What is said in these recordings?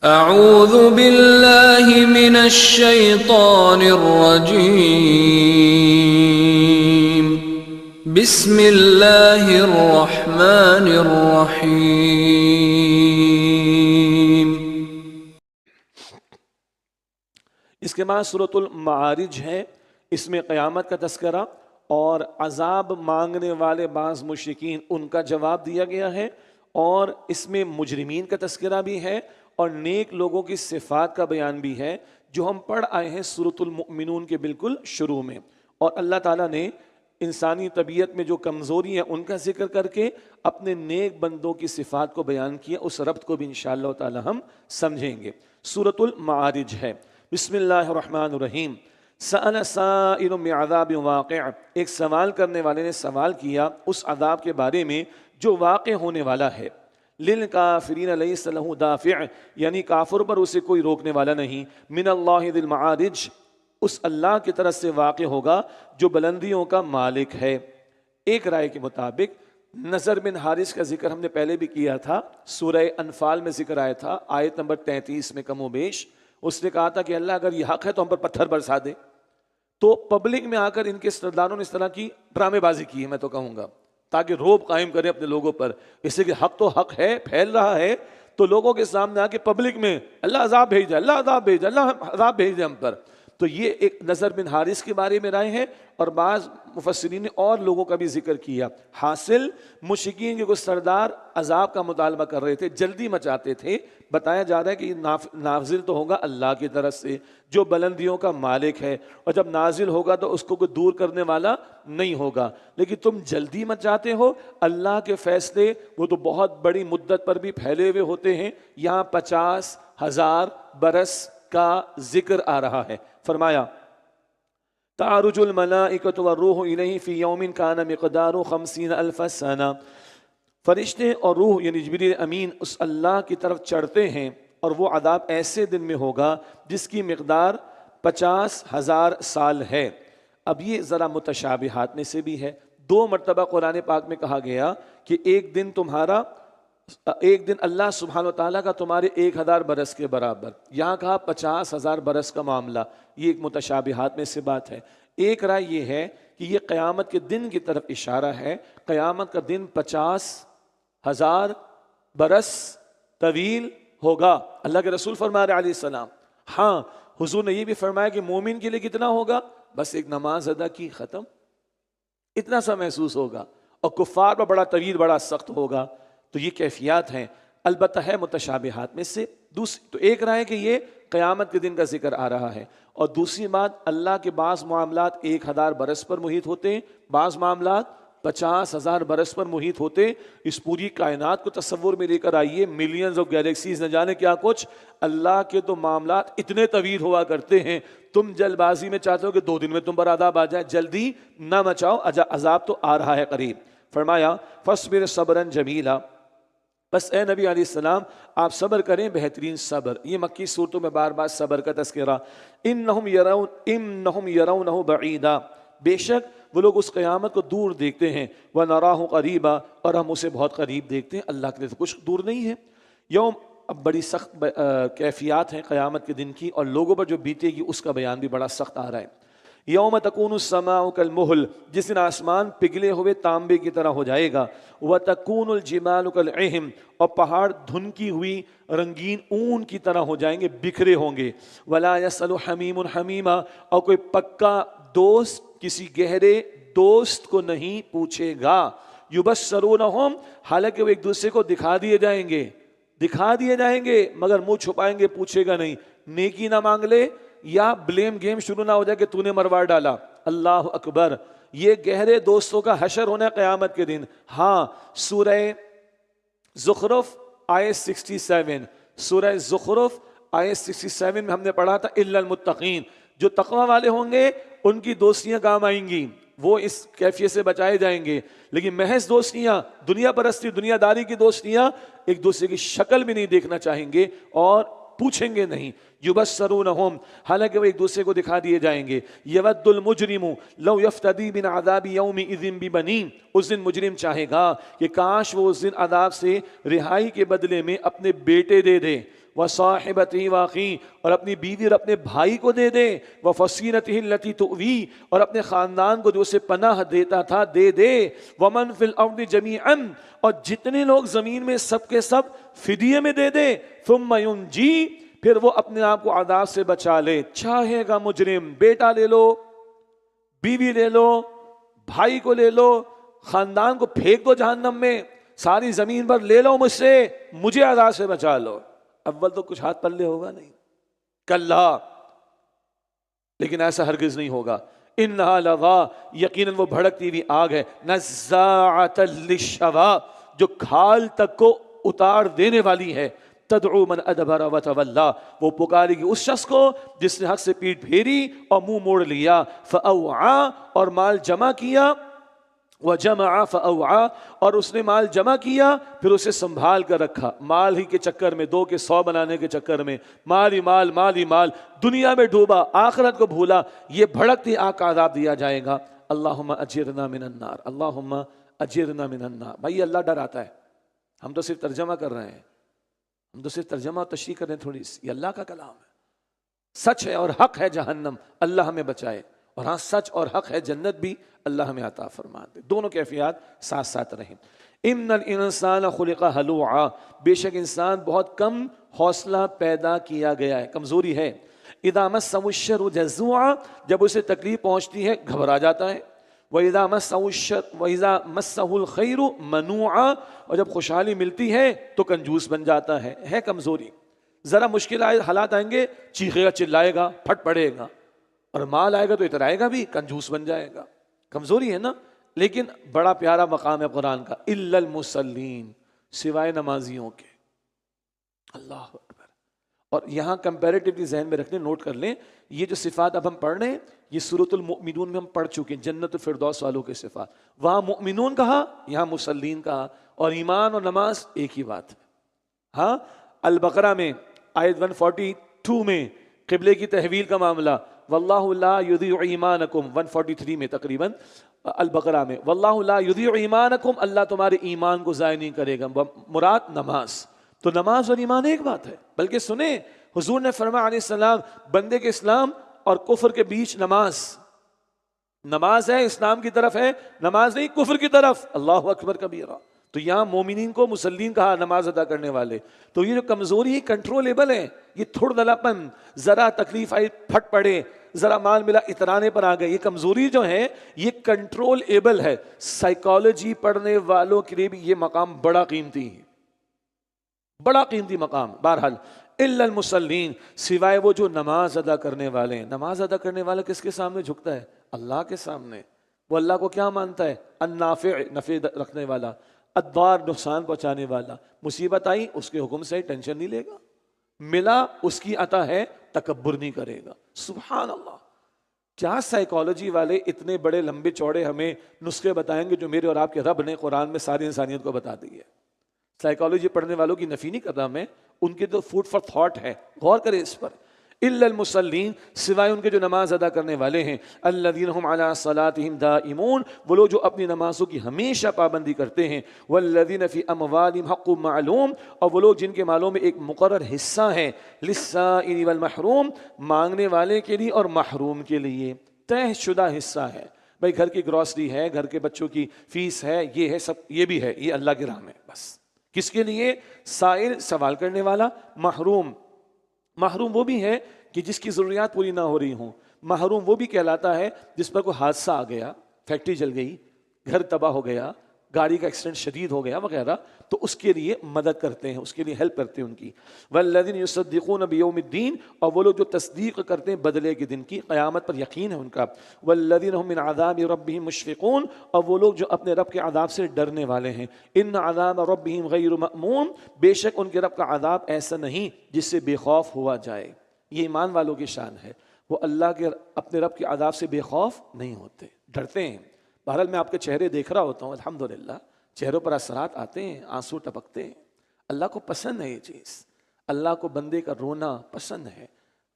اعوذ باللہ من الشیطان الرجیم بسم اللہ الرحمن الرحیم۔ اس کے بعد سورۃ المعارج ہے، اس میں قیامت کا تذکرہ اور عذاب مانگنے والے بعض مشرکین ان کا جواب دیا گیا ہے، اور اس میں مجرمین کا تذکرہ بھی ہے اور نیک لوگوں کی صفات کا بیان بھی ہے جو ہم پڑھ آئے ہیں سورۃ المؤمنون کے بالکل شروع میں۔ اور اللہ تعالیٰ نے انسانی طبیعت میں جو کمزوری ہیں ان کا ذکر کر کے اپنے نیک بندوں کی صفات کو بیان کیا، اس ربط کو بھی انشاءاللہ تعالی ہم سمجھیں گے۔ سورۃ المعارج ہے۔ بسم اللہ الرحمن الرحیم۔ سأل سائل بعذاب واقع، ایک سوال کرنے والے نے سوال کیا اس عذاب کے بارے میں جو واقع ہونے والا ہے۔ للکافرین لیس لہ دافع، یعنی کافر پر اسے کوئی روکنے والا نہیں۔ من اللہ ذی المعارج، اس اللہ کی طرف سے واقع ہوگا جو بلندیوں کا مالک ہے۔ ایک رائے کے مطابق نضر بن حارث کا ذکر ہم نے پہلے بھی کیا تھا، سورہ انفال میں ذکر آیا تھا، آیت نمبر 33 میں کم و بیش۔ اس نے کہا تھا کہ اللہ اگر یہ حق ہے تو ہم پر پتھر برسا دے۔ تو پبلک میں آ کر ان کے سرداروں نے اس طرح کی ڈرامے بازی کی ہے، میں تو کہوں گا، تاکہ روب قائم کرے اپنے لوگوں پر، اس لیے کہ حق تو حق ہے، پھیل رہا ہے، تو لوگوں کے سامنے آ کے پبلک میں اللہ عذاب بھیج دے، اللہ عذاب بھیج دے، اللہ عذاب بھیج دے ہم پر۔ تو یہ ایک نضر بن حارث کے بارے میں رائے ہے، اور بعض مفسرین نے اور لوگوں کا بھی ذکر کیا۔ حاصل مشرکین کے کچھ سردار عذاب کا مطالبہ کر رہے تھے، جلدی مچاتے تھے۔ بتایا جا رہا ہے کہ یہ نازل تو ہوگا اللہ کی طرف سے جو بلندیوں کا مالک ہے، اور جب نازل ہوگا تو اس کو کوئی دور کرنے والا نہیں ہوگا، لیکن تم جلدی مچاتے ہو۔ اللہ کے فیصلے وہ تو بہت بڑی مدت پر بھی پھیلے ہوئے ہوتے ہیں، یہاں 50,000 برس کا ذکر آ رہا ہے۔ فرمایا تعرج الملائکۃ والروح الیہ فی یوم کان مقدارہ 50,000 سنہ، فرشتے اور روح یعنی جبریل امین اس اللہ کی طرف چڑھتے ہیں، اور وہ عذاب ایسے دن میں ہوگا جس کی مقدار 50,000 سال ہے۔ اب یہ ذرا متشابہات میں سے بھی ہے، 2 مرتبہ قرآن پاک میں کہا گیا کہ ایک دن اللہ سبحانہ وتعالیٰ کا تمہارے 1,000 برس کے برابر، یہاں کہا 50,000 برس کا معاملہ، یہ ایک متشابہات میں سے بات ہے۔ ایک رائے یہ ہے کہ یہ قیامت کے دن کی طرف اشارہ ہے، قیامت کا دن 50,000 برس طویل ہوگا۔ اللہ کے رسول فرما رہے علیہ السلام۔ ہاں، حضور نے یہ بھی فرمایا کہ مومن کے لیے کتنا ہوگا، بس ایک نماز ادا کی ختم، اتنا سا محسوس ہوگا، اور کفار پر بڑا طویل بڑا سخت ہوگا۔ تو یہ کیفیات ہیں، البتہ ہے متشابہات میں سے۔ تو ایک رائے کہ یہ قیامت کے دن کا ذکر آ رہا ہے، اور دوسری بات اللہ کے بعض معاملات 1,000 برس پر محیط ہوتے ہیں، بعض معاملات 50,000 برس پر محیط ہوتے۔ اس پوری کائنات کو تصور میں لے کر آئیے، ملینز آف گیلیکسیز نہ جانے کیا کچھ، اللہ کے تو معاملات اتنے طویل ہوا کرتے ہیں، تم جلد بازی میں چاہتے ہو کہ 2 دن میں تم پر عذاب آ جائے، جلدی نہ مچاؤ، عذاب تو آ رہا ہے قریب۔ فرمایا فاصبر صبرا جمیلا، بس اے نبی علیہ السلام آپ صبر کریں بہترین صبر۔ یہ مکی صورتوں میں بار بار صبر کا تذکرہ۔ انہم یرونہ بعیدا، بے شک وہ لوگ اس قیامت کو دور دیکھتے ہیں، وَنَرَاهُ قَرِيبًا، اور ہم اسے بہت قریب دیکھتے ہیں۔ اللہ کے لیے تو کچھ دور نہیں ہے۔ یوم، اب بڑی سخت کیفیات ہیں قیامت کے دن کی، اور لوگوں پر جو بیتے گی اس کا بیان بھی بڑا سخت آ رہا ہے۔ یوم تکون السماء کالمہل، جس دن آسمان پگھلے ہوئے تانبے کی طرح ہو جائے گا۔ وتکون الجبال کالعہن، اور پہاڑ دھنکی ہوئی رنگین اون کی طرح ہو جائیں گے، بکھرے ہوں گے۔ ولا یسأل حمیم حمیما، اور کوئی پکا دوست کسی گہرے دوست کو نہیں پوچھے گا۔ یبصرونہم، حالانکہ وہ ایک دوسرے کو دکھا دیے جائیں گے مگر منہ چھپائیں گے، پوچھے گا نہیں۔ نیکی نہ مانگ لے یا بلیم گیم شروع نہ ہو جائے کہ تو نے مروا ڈالا۔ اللہ اکبر، یہ گہرے دوستوں کا حشر ہونا ہے قیامت کے دن۔ ہاں، سورہ زخرف آیت 67، سورہ زخرف آیت 67 میں ہم نے پڑھا تھا الا المتقین، جو تقوی والے ہوں گے ان کی دوستیاں کام آئیں گی، وہ اس کیفیت سے بچائے جائیں گے۔ لیکن محض دوستیاں، دنیا پرستی، دنیا داری کی دوستیاں، ایک دوسرے کی شکل بھی نہیں دیکھنا چاہیں گے اور پوچھیں گے نہیں۔ یبصرونہم، حالانکہ وہ ایک دوسرے کو دکھا دیے جائیں گے۔ یود المجرم لو یفتدی من عذاب یومئذ ببنیہ، اس دن مجرم چاہے گا کہ کاش وہ اس دن عذاب سے رہائی کے بدلے میں اپنے بیٹے دے دے۔ وصاحبته واخی، اور اپنی بیوی اور اپنے بھائی کو دے دے، وفصیلته التي تؤوی، اور اپنے خاندان کو جو اسے پناہ دیتا تھا دے دے، ومن فی الارض جمیعا، اور جتنے لوگ زمین میں سب کے سب فدیے میں دے دے، ثم ینجی، پھر وہ اپنے آپ کو عذاب سے بچا لے۔ چاہے گا مجرم بیٹا لے لو، بیوی لے لو، بھائی کو لے لو، خاندان کو پھینک دو جہنم میں، ساری زمین پر لے لو مجھ سے، مجھے عذاب سے بچا لو، اول تو کچھ ہاتھ پلے ہوگا نہیں، کلا، لیکن ایسا ہرگز نہیں ہوگا۔ انہا لظا، یقیناً وہ بھڑکتی ہوئی آگ ہے، نزاعۃ للشوا، جو کھال تک کو اتار دینے والی ہے، تدعو من ادبر وتولا، وہ پکارے گی اس شخص کو جس نے حق سے پیٹ پھیری اور منہ موڑ لیا، فاوعا، اور مال جمع کیا، وجمع فاوعا، اور اس نے مال جمع کیا پھر اسے سنبھال کر رکھا، مال ہی کے چکر میں، 2 کے 100 بنانے کے چکر میں، مال ہی مال، مال ہی مال، دنیا میں ڈوبا، آخرت کو بھولا، یہ بھڑکتی آگ کا عذاب دیا جائے گا۔ اللہم اجرنا من النار، اللہم اجرنا من النار۔ بھائی اللہ ڈر آتا ہے، ہم تو صرف ترجمہ کر رہے ہیں، ہم تو صرف ترجمہ اور تشریح کر رہے ہیں تھوڑی سی، یہ اللہ کا کلام ہے، سچ ہے اور حق ہے جہنم، اللہ ہمیں بچائے، اور ہاں سچ اور حق ہے جنت بھی، اللہ ہمیں عطا فرما دے، دونوں کیفیات ساتھ ساتھ رہیں۔ ان الانسان خلق ہلوعا، بے شک انسان بہت کم حوصلہ پیدا کیا گیا ہے، کمزوری ہے۔ اذا مسہ الشر جزوعا، جب اسے تکلیف پہنچتی ہے گھبرا جاتا ہے، وَإِذَا مَسَّهُ الْخَيْرُ مَنُوعًا، اور جب خوشحالی ملتی ہے تو کنجوس بن جاتا ہے کمزوری، ذرا مشکل حالات آئیں گے چیخے گا، چلائے گا، پھٹ پڑے گا، اور مال آئے گا تو اترائے گا بھی، کنجوس بن جائے گا، کمزوری ہے نا۔ لیکن بڑا پیارا مقام ہے قرآن کا، إِلَّا الْمُصَلِّينَ، سوائے نمازیوں کے، اللہ اکبر۔ اور یہاں کمپیریٹیولی ذہن میں رکھنے، نوٹ کر لیں، یہ جو صفات اب ہم پڑھ رہے ہیں یہ سورۃ المؤمنون میں ہم پڑھ چکے ہیں، جنت الفردوس والوں کے صفات، وہاں مؤمنون کہا، یہاں مسلین کہا، اور ایمان اور نماز ایک ہی بات ہے۔ ہاں البقرہ میں آیت 142 میں قبلے کی تحویل کا معاملہ، واللہ لا یضیع ایمانکم، 143 میں تقریباً البقرہ میں، واللہ لا یضیع ایمانکم، اللہ تمہارے ایمان کو ضائع نہیں کرے گا، مراد نماز، تو نماز اور ایمان ایک بات ہے۔ بلکہ سنیں حضور نے فرمایا علیہ السلام، بندے کے اسلام اور کفر کے بیچ نماز، نماز ہے اسلام کی طرف ہے، نماز نہیں کفر کی طرف، اللہ اکبر کبیرہ۔ تو یہاں مومنین کو مسلین کہا، نماز ادا کرنے والے، تو یہ جو کمزوری کنٹرولیبل ہے، یہ تھوڑ دلاپن، ذرا تکلیف آئی پھٹ پڑے، ذرا مال ملا اترانے پر آ گئے، یہ کمزوری جو ہے یہ کنٹرول ایبل ہے۔ سائیکالوجی پڑھنے والوں کے لیے بھی یہ مقام بڑا قیمتی ہے، بڑا قیمتی مقام۔ بہرحال الا المصلین، سوائے وہ جو نماز ادا کرنے والے ہیں۔ نماز ادا کرنے والا کس کے سامنے جھکتا ہے؟ اللہ کے سامنے۔ وہ اللہ کو کیا مانتا ہے؟ النافع، نفع رکھنے والا، الضار، نقصان پہنچانے والا، مصیبت آئی اس کے حکم سے ٹینشن نہیں لے گا، ملا اس کی عطا ہے، تکبر نہیں کرے گا۔ سبحان اللہ، کیا سائیکالوجی والے اتنے بڑے لمبے چوڑے ہمیں نسخے بتائیں گے جو میرے اور آپ کے رب نے قرآن میں ساری انسانیت کو بتا دی ہے۔ سائیکالوجی پڑھنے والوں کی نفی نہیں کر رہا میں، ان کے تو فوڈ فار تھاٹ ہے، غور کریں اس پر۔ الا المصلین، سوائے ان کے جو نماز ادا کرنے والے ہیں، الذین هم علی صلاتهم دائمون، وہ لوگ جو اپنی نمازوں کی ہمیشہ پابندی کرتے ہیں، والذین فی اموالہم حق معلوم، اور وہ لوگ جن کے مالوں میں ایک مقرر حصہ ہے، للسائل والمحروم، مانگنے والے کے لیے اور محروم کے لیے، طے شدہ حصہ ہے۔ بھائی گھر کی گروسری ہے، گھر کے بچوں کی فیس ہے، یہ ہے سب، یہ بھی ہے، یہ اللہ کے راہ میں بس۔ کس کے لیے؟ سائل، سوال کرنے والا، محروم، محروم وہ بھی ہے کہ جس کی ضروریات پوری نہ ہو رہی ہوں، محروم وہ بھی کہلاتا ہے جس پر کوئی حادثہ آ گیا، فیکٹری جل گئی، گھر تباہ ہو گیا، گاڑی کا ایکسیڈنٹ شدید ہو گیا وغیرہ، تو اس کے لیے مدد کرتے ہیں، اس کے لیے ہیلپ کرتے ہیں ان کی۔ والذین یصدقون بیوم الدین، اور وہ لوگ جو تصدیق کرتے ہیں بدلے کے دن کی، قیامت پر یقین ہے ان کا۔ والذین هم من عذاب ربهم مشفقون، اور وہ لوگ جو اپنے رب کے عذاب سے ڈرنے والے ہیں۔ ان عذاب ربهم غیر مأمون، بے شک ان کے رب کا عذاب ایسا نہیں جس سے بے خوف ہوا جائے۔ یہ ایمان والوں کی شان ہے، وہ اللہ کے اپنے رب کے عذاب سے بے خوف نہیں ہوتے، ڈرتے ہیں۔ بہرحال میں آپ کے چہرے دیکھ رہا ہوتا ہوں، الحمدللہ چہروں پر اثرات آتے ہیں، آنسو ٹپکتے ہیں۔ اللہ کو پسند ہے یہ چیز، اللہ کو بندے کا رونا پسند ہے۔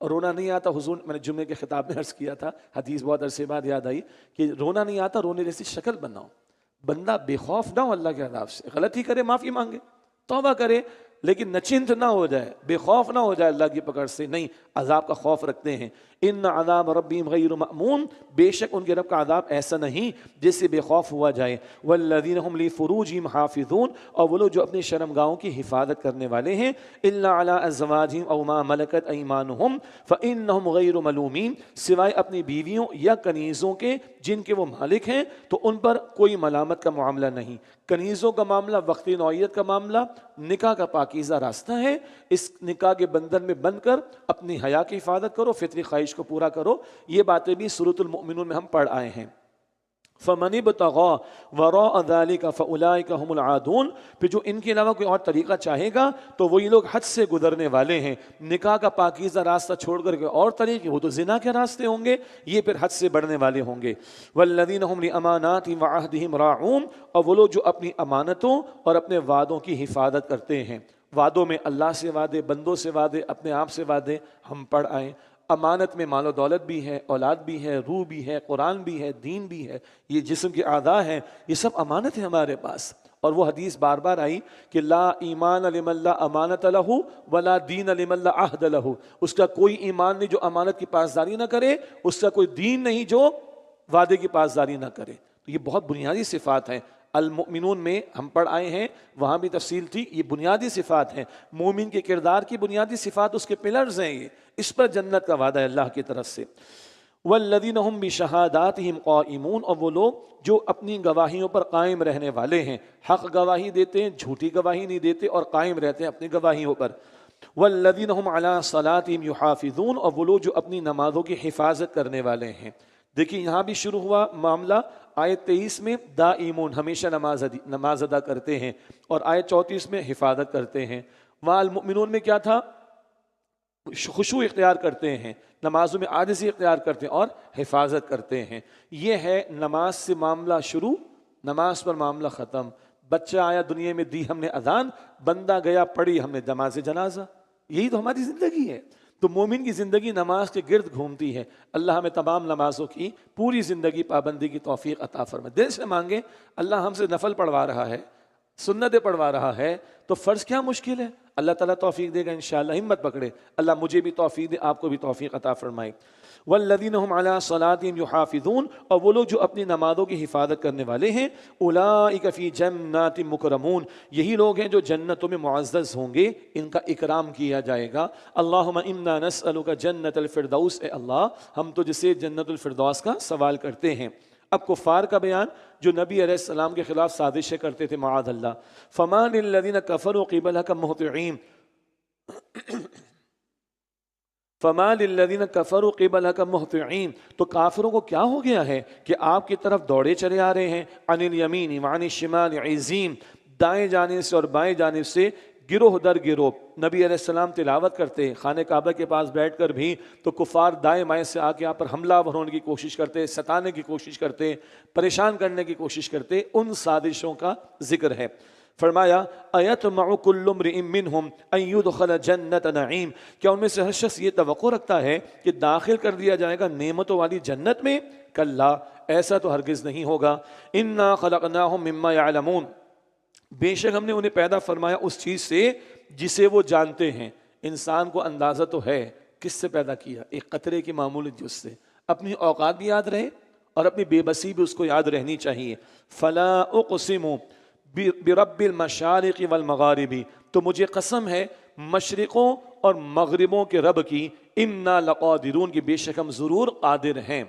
اور رونا نہیں آتا، حضور میں نے جمعے کے خطاب میں عرض کیا تھا، حدیث بہت عرصے بعد یاد آئی کہ رونا نہیں آتا، رونے جیسی شکل بناؤ، بندہ بے خوف نہ ہو اللہ کے عذاب سے، غلطی کرے معافی مانگے، توبہ کرے، لیکن نچنت نہ ہو جائے، بے خوف نہ ہو جائے اللہ کی پکڑ سے، نہیں، عذاب کا خوف رکھتے ہیں۔ ان عذاب ربہم غیر مأمون، بے شک ان کے رب کا عذاب ایسا نہیں جس سے بے خوف ہوا جائے۔ والذین هم لفروجہم حافظون، اور وہ لوگ جو اپنی شرمگاہوں کی حفاظت کرنے والے ہیں، الا علی ازواجہم او ما ملکت ایمانہم فانہم غیر ملومین، سوائے اپنی بیویوں یا کنیزوں کے جن کے وہ مالک ہیں تو ان پر کوئی ملامت کا معاملہ نہیں۔ کنیزوں کا معاملہ وقتی نوعیت کا معاملہ، نکاح کا پاکیزہ راستہ ہے، اس نکاح کے بندھن میں بند کر اپنی حیا کی حفاظت کرو، فطری خواہش کو پورا کرو۔ یہ باتیں بھی سورۃ المؤمنون میں ہم پڑھ آئے ہیں۔ فمن ابتغى وراء ذلك فاولئك هم العادون، پھر جو ان کے علاوہ کوئی اور طریقہ چاہے گا تو وہی لوگ حد سے گزرنے والے ہیں۔ نکاح کا پاکیزہ راستہ چھوڑ کر کے اور طریقے، وہ تو زنا کے راستے ہوں گے، یہ پھر حد سے بڑھنے والے ہوں گے۔ والذین هم لاماناتهم وعهدهم راعون، اور وہ لوگ جو اپنی امانتوں اور اپنے وعدوں کی حفاظت کرتے ہیں۔ وعدوں میں اللہ سے وعدے، بندوں سے وعدے، اپنے آپ سے وعدے ہم پڑھ آئے۔ امانت میں مال و دولت بھی ہے، اولاد بھی ہے، روح بھی ہے، قرآن بھی ہے، دین بھی ہے، یہ جسم کے اعضاء ہیں، یہ سب امانت ہے ہمارے پاس۔ اور وہ حدیث بار بار آئی کہ لا ایمان لمن لا امانت لہ ولا دین لمن لا عہد لہ، اس کا کوئی ایمان نہیں جو امانت کی پاسداری نہ کرے، اس کا کوئی دین نہیں جو وعدے کی پاسداری نہ کرے۔ تو یہ بہت بنیادی صفات ہیں۔ المؤمنون میں ہم پڑھ آئے ہیں، وہاں بھی تفصیل تھی، یہ بنیادی صفات ہیں۔ مومن کے کردار کی بنیادی صفات اس کے پلرز ہیں، یہ اس پر جنت کا وعدہ ہے اللہ کی طرف سے۔ والذین هم بشہاداتہم قائمون، اور وہ لوگ جو اپنی گواہیوں پر قائم رہنے والے ہیں، حق گواہی دیتے ہیں، جھوٹی گواہی نہیں دیتے اور قائم رہتے ہیں اپنی گواہیوں پر۔ والذین هم علی صلاتہم یحافظون، اور وہ لوگ جو اپنی نمازوں کی حفاظت کرنے والے ہیں۔ دیکھیں یہاں بھی شروع ہوا معاملہ آیت 23 میں دائمون، ہمیشہ نماز ادا کرتے ہیں، اور آیت 34 میں حفاظت کرتے ہیں۔ وہاں المؤمنون میں کیا تھا؟ خشوع اختیار کرتے ہیں، نمازوں میں عاجزی اختیار کرتے ہیں اور حفاظت کرتے ہیں۔ یہ ہے نماز سے معاملہ شروع، نماز پر معاملہ ختم۔ بچہ آیا دنیا میں، دی ہم نے اذان، بندہ گیا پڑھی ہم نے نماز جنازہ، یہی تو ہماری زندگی ہے۔ تو مومن کی زندگی نماز کے گرد گھومتی ہے۔ اللہ ہمیں تمام نمازوں کی پوری زندگی پابندی کی توفیق عطا فرمائے۔ دل سے مانگے، اللہ ہم سے نفل پڑھوا رہا ہے، سنتیں پڑھوا رہا ہے، تو فرض کیا مشکل ہے؟ اللہ تعالیٰ توفیق دے گا انشاءاللہ، ہمت پکڑے، اللہ مجھے بھی توفیق دے، آپ کو بھی توفیق عطا فرمائے۔ والذین هم علی صلاتہم یحافظون، اور وہ لوگ جو اپنی نمازوں کی حفاظت کرنے والے ہیں، اولئک فی جنات مکرمون، یہی لوگ ہیں جو جنتوں میں معزز ہوں گے، ان کا اکرام کیا جائے گا۔ اللہم انا نسألک جنت الفردوس، اے اللہ ہم تو جسے جنت الفردوس کا سوال کرتے ہیں۔ اب کفار کا بیان جو نبی علیہ السلام کے خلاف سازشیں کرتے تھے، معاذ اللہ۔ فما للذین کفروا قبلک مہطعین، فما للذین کفروا قبلک مہطعین، تو کافروں کو کیا ہو گیا ہے کہ آپ کی طرف دوڑے چلے آ رہے ہیں، عن الیمین وعن الشمال عزین، دائیں جانب سے اور بائیں جانب سے گروہ در گروہ۔ نبی علیہ السلام تلاوت کرتے خانہ کعبہ کے پاس بیٹھ کر بھی تو کفار دائیں بائیں سے آ کے یہاں پر حملہ ہونے کی کوشش کرتے، ستانے کی کوشش کرتے، پریشان کرنے کی کوشش کرتے، ان سازشوں کا ذکر ہے۔ فرمایا ایطمع کل امرئ منہم ان یدخل جنت نعیم، کیا ان میں سے ہر شخص یہ توقع رکھتا ہے کہ داخل کر دیا جائے گا نعمتوں والی جنت میں؟ کلا، ایسا تو ہرگز نہیں ہوگا۔ انا خلقناہم مما یعلمون، بے شک ہم نے انہیں پیدا فرمایا اس چیز سے جسے وہ جانتے ہیں۔ انسان کو اندازہ تو ہے کس سے پیدا کیا، ایک قطرے کی معمولی جز سے۔ اپنی اوقات بھی یاد رہے اور اپنی بے بسی بھی اس کو یاد رہنی چاہیے۔ فلا اقسم برب المشارق والمغارب، تو مجھے قسم ہے مشرقوں اور مغربوں کے رب کی، انا لقادرون، کی بے شک ہم ضرور قادر ہیں۔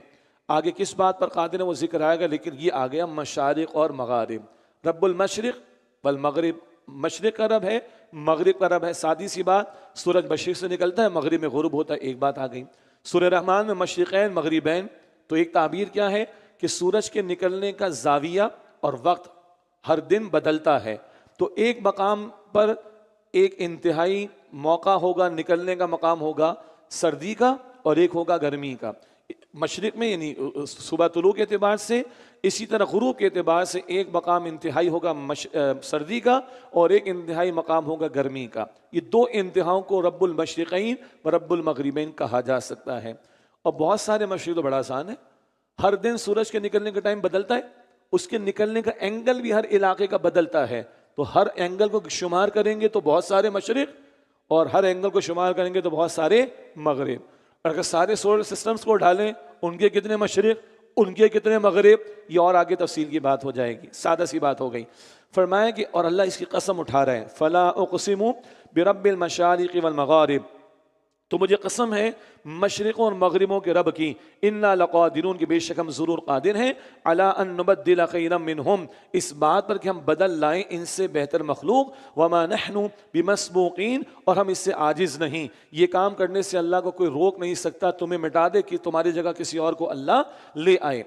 آگے کس بات پر قادر ہیں وہ ذکر آئے گا، لیکن یہ آ گیا مشارق اور مغارب۔ رب المشرق والمغرب، مشرق کا رب ہے، مغرب کا رب ہے۔ سادی سی بات، سورج مشرق سے نکلتا ہے، مغرب میں غروب ہوتا ہے، ایک بات آ گئی۔ سورہ رحمان میں مشرقین مغربین، تو ایک تعبیر کیا ہے کہ سورج کے نکلنے کا زاویہ اور وقت ہر دن بدلتا ہے، تو ایک مقام پر ایک انتہائی موقع ہوگا، نکلنے کا مقام ہوگا سردی کا اور ایک ہوگا گرمی کا۔ مشرق میں یعنی صبح طلوع کے اعتبار سے، اسی طرح غروب کے اعتبار سے ایک مقام انتہائی ہوگا سردی کا اور ایک انتہائی مقام ہوگا گرمی کا۔ یہ دو انتہاؤں کو رب المشرقین و رب المغربین کہا جا سکتا ہے۔ اور بہت سارے مشرق تو بڑا آسان ہے، ہر دن سورج کے نکلنے کا ٹائم بدلتا ہے، اس کے نکلنے کا اینگل بھی ہر علاقے کا بدلتا ہے۔ تو ہر اینگل کو شمار کریں گے تو بہت سارے مشرق اور ہر اینگل کو شمار کریں گے تو بہت سارے مغرب. اور اگر سارے سولر سسٹمز کو ڈالیں ان کے کتنے مشرق ان کے کتنے مغرب, یہ اور آگے تفصیل کی بات ہو جائے گی, سادہ سی بات ہو گئی. فرمایا کہ اور اللہ اس کی قسم اٹھا رہے ہیں, فلا اقسم برب المشارق والمغارب, تو مجھے قسم ہے مشرقوں اور مغربوں کے رب کی, انا لقادرون, کہ بے شک ہم ضرور قادر ہیں, علی ان نبدل خیرا منہم, اس بات پر کہ ہم بدل لائیں ان سے بہتر مخلوق, وما نحن بمسبوقین, اور ہم اس سے عاجز نہیں, یہ کام کرنے سے اللہ کو کوئی روک نہیں سکتا تمہیں مٹا دے کہ تمہاری جگہ کسی اور کو اللہ لے آئے.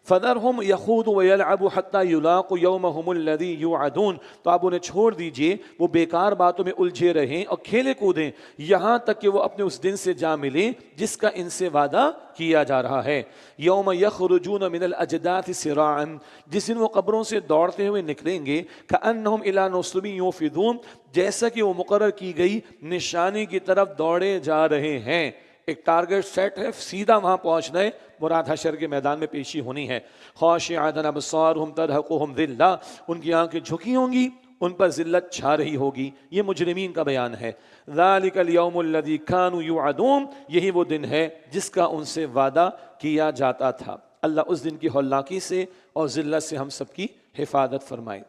فَذَرْهُمْ يَخُوضُوا وَيَلْعَبُوا حَتَّى يُلَاقُوا يَوْمَهُمُ الَّذِي يُوعَدُونَ, تو آپ انہیں چھوڑ دیجئے وہ بیکار باتوں میں الجھے رہیں اور کھیلے کودیں یہاں تک کہ وہ اپنے اس دن سے جا ملیں جس کا ان سے وعدہ کیا جا رہا ہے. یوم یخرجون من الاجداث سراعا, جس دن وہ قبروں سے دوڑتے ہوئے نکلیں گے, کأنہم الی نصب یوفضون, جیسا کہ وہ مقرر کی گئی نشانی کی طرف دوڑے جا رہے ہیں. ایک ٹارگٹ سیٹ ہے, سیدھا وہاں پہنچنا ہے, مراد حشر کے میدان میں پیشی ہونی ہے. خاشعۃ ابصارہم ترہقہم ذلہ, ان کی آنکھیں جھکی ہوں گی, ان پر ذلت چھا رہی ہوگی. یہ مجرمین کا بیان ہے. ذالک الیوم الذی کانوا یوعدون, یہی وہ دن ہے جس کا ان سے وعدہ کیا جاتا تھا. اللہ اس دن کی ہولناکی سے اور ذلت سے ہم سب کی حفاظت فرمائے.